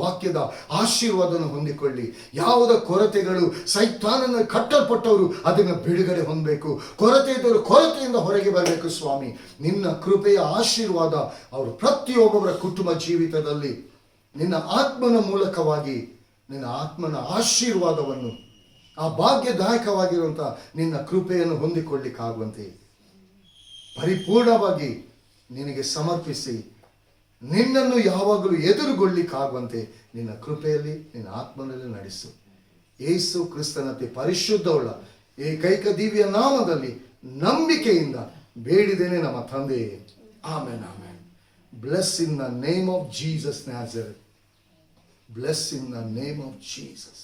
S1: ವಾಕ್ಯದ ಆಶೀರ್ವಾದವನ್ನು ಹೊಂದಿಕೊಳ್ಳಿ. ಯಾವುದ ಕೊರತೆಗಳು ಸೈತಾನನ ಕಟ್ಟಲ್ಪಟ್ಟವರು ಅದನ್ನು ಬಿಡುಗಡೆ ಹೊಂದಬೇಕು. ಕೊರತೆ ಇದ್ದವರು ಕೊರತೆಯಿಂದ ಹೊರಗೆ ಬರಬೇಕು. ಸ್ವಾಮಿ, ನಿನ್ನ ಕೃಪೆಯ ಆಶೀರ್ವಾದ ಅವರು ಪ್ರತಿಯೊಬ್ಬೊಬ್ಬರ ಕುಟುಂಬ ಜೀವಿತದಲ್ಲಿ ನಿನ್ನ ಆತ್ಮನ ಮೂಲಕವಾಗಿ ನಿನ್ನ ಆತ್ಮನ ಆಶೀರ್ವಾದವನ್ನು, ಆ ಭಾಗ್ಯದಾಯಕವಾಗಿರುವಂಥ ನಿನ್ನ ಕೃಪೆಯನ್ನು ಹೊಂದಿಕೊಳ್ಳಿಕ್ಕಾಗುವಂತೆ ಪರಿಪೂರ್ಣವಾಗಿ ನಿನಗೆ ಸಮರ್ಪಿಸಿ ನಿನ್ನನ್ನು ಯಾವಾಗಲೂ ಎದುರುಗೊಳ್ಳಿಕ್ಕಾಗುವಂತೆ ನಿನ್ನ ಕೃಪೆಯಲ್ಲಿ ನಿನ್ನ ಆತ್ಮನಲ್ಲಿ ನಡೆಸು. ಯೇಸು ಕ್ರಿಸ್ತನತೆ ಪರಿಶುದ್ಧವುಳ್ಳ ಏಕೈಕ ದಿವ್ಯ ನಾಮದಲ್ಲಿ ನಂಬಿಕೆಯಿಂದ ಬೇಡಿದ್ದೇನೆ ನಮ್ಮ ತಂದೆಯೇ. Amen, amen. Bless in the name of Jesus Nazareth. Bless in the name of Jesus.